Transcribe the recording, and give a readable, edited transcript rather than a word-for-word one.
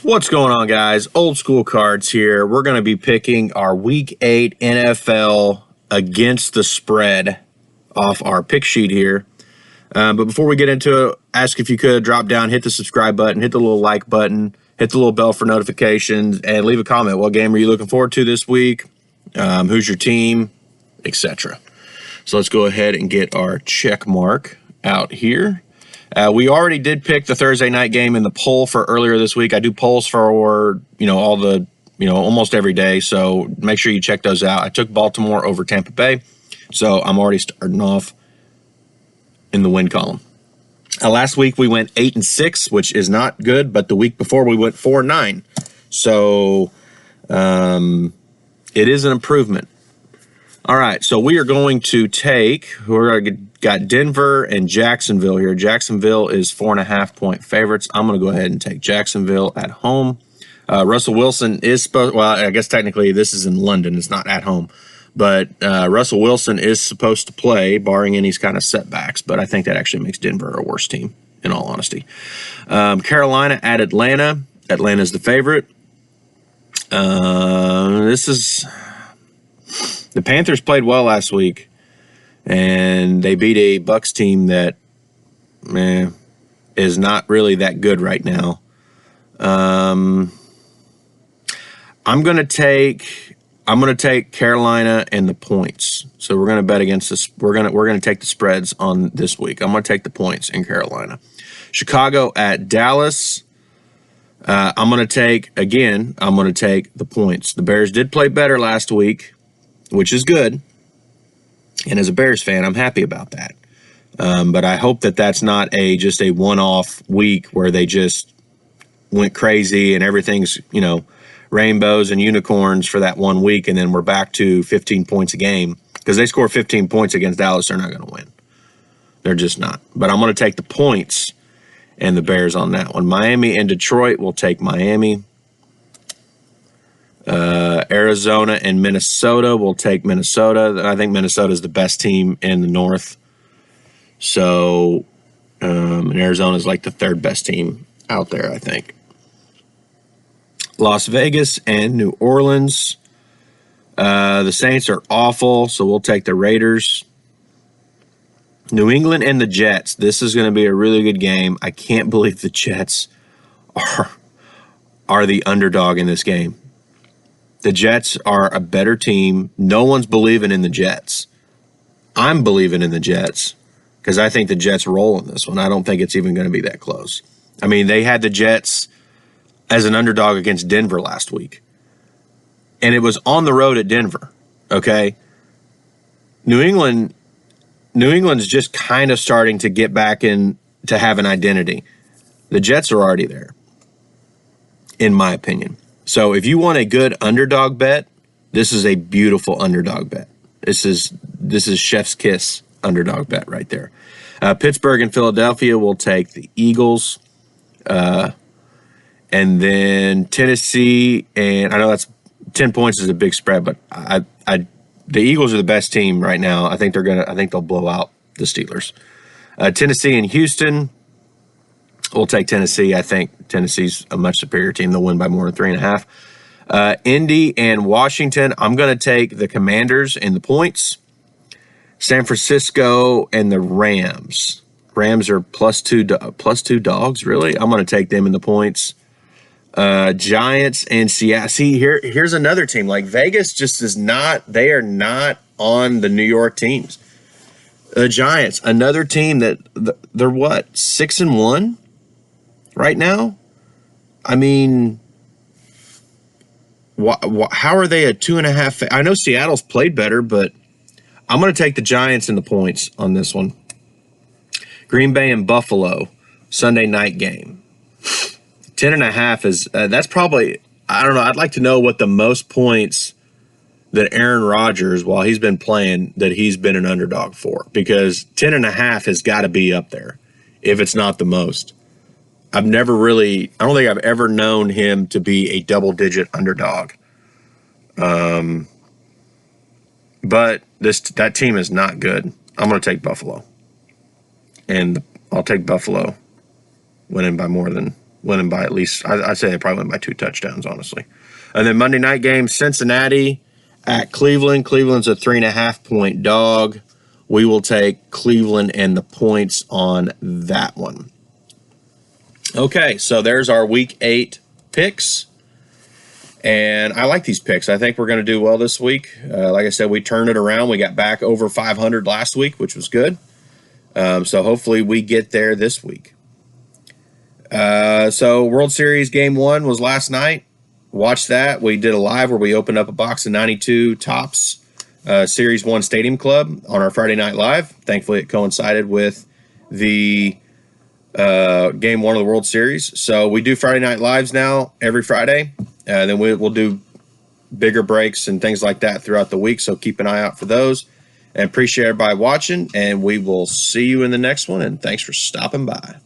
What's going on, guys? Old School Cards here. We're going to be picking our Week 8 NFL against the spread off our pick sheet here. But before we get into it, ask if you could drop down, hit the subscribe button, hit the little like button, hit the little bell for notifications, and leave a comment. What game are you looking forward to this week? Who's your team? Etc. So let's go ahead and get our check mark out here. We already did pick the Thursday night game in the poll for earlier this week. I do polls for, almost every day. So make sure you check those out. I took Baltimore over Tampa Bay. So I'm already starting off in the win column. Last week we went 8-6, which is not good. But the week before we went 4-9. So it is an improvement. All right, so we are going to got Denver and Jacksonville here. Jacksonville is 4.5-point favorites. I'm going to go ahead and take Jacksonville at home. Russell Wilson is supposed, well, I guess technically this is in London. It's not at home. But Russell Wilson is supposed to play, barring any kind of setbacks. But I think that actually makes Denver a worse team, in all honesty. Carolina at Atlanta. Atlanta's the favorite. The Panthers played well last week, and they beat a Bucs team that is not really that good right now. I'm gonna take Carolina and the points. So we're gonna bet against this. We're gonna take the spreads on this week. I'm gonna take the points in Carolina. Chicago at Dallas. I'm gonna take the points. The Bears did play better last week, which is good. And as a Bears fan, I'm happy about that. But I hope that that's not just a one-off week where they just went crazy and everything's, rainbows and unicorns for that 1 week, and then we're back to 15 points a game. Because they score 15 points against Dallas, they're not going to win. They're just not. But I'm going to take the points and the Bears on that one. Miami and Detroit will take Miami. Arizona and Minnesota will take Minnesota. I think Minnesota is the best team in the North. So, and Arizona is like the third best team out there, I think. Las Vegas and New Orleans. The Saints are awful, so we'll take the Raiders. New England and the Jets. This is going to be a really good game. I can't believe the Jets are the underdog in this game. The Jets are a better team. No one's believing in the Jets. I'm believing in the Jets because I think the Jets roll in this one. I don't think it's even going to be that close. I mean, they had the Jets as an underdog against Denver last week. And it was on the road at Denver, okay? New England's just kind of starting to get back in to have an identity. The Jets are already there, in my opinion. So if you want a good underdog bet, this is a beautiful underdog bet. This is chef's kiss underdog bet right there. Pittsburgh and Philadelphia will take the Eagles. And then Tennessee, and I know that's 10 points is a big spread, but the Eagles are the best team right now. I think they'll blow out the Steelers. Tennessee and Houston. We'll take Tennessee. I think Tennessee's a much superior team. They'll win by more than 3.5. Indy and Washington. I'm going to take the Commanders in the points. San Francisco and the Rams. Rams are plus two dogs, really? I'm going to take them in the points. Giants and Seattle. See, here's another team. Like Vegas just is not, they are not on the New York teams. The Giants, another team that they're what, 6-1 right now? I mean, how are they a 2.5? I know Seattle's played better, but I'm going to take the Giants in the points on this one. Green Bay and Buffalo, Sunday night game. 10.5 is, that's probably, I don't know, I'd like to know what the most points that Aaron Rodgers, while he's been playing, that he's been an underdog for. Because 10.5 has got to be up there, if it's not the most. I don't think I've ever known him to be a double-digit underdog. But that team is not good. I'm going to take Buffalo. And I'll take Buffalo winning by more than winning by at least, I'd say they probably win by 2 touchdowns, honestly. And then Monday night game, Cincinnati at Cleveland. Cleveland's a 3.5-point dog. We will take Cleveland and the points on that one. Okay, so there's our Week 8 picks. And I like these picks. I think we're going to do well this week. Like I said, we turned it around. We got back over 500 last week, which was good. So hopefully we get there this week. So World Series Game 1 was last night. Watch that. We did a live where we opened up a box of 92 Topps Series 1 Stadium Club on our Friday Night Live. Thankfully, it coincided with the Game 1 of the World Series. So we do Friday Night Lives now every Friday. Then we'll do bigger breaks and things like that throughout the week. So keep an eye out for those. And appreciate everybody watching. And we will see you in the next one. And thanks for stopping by.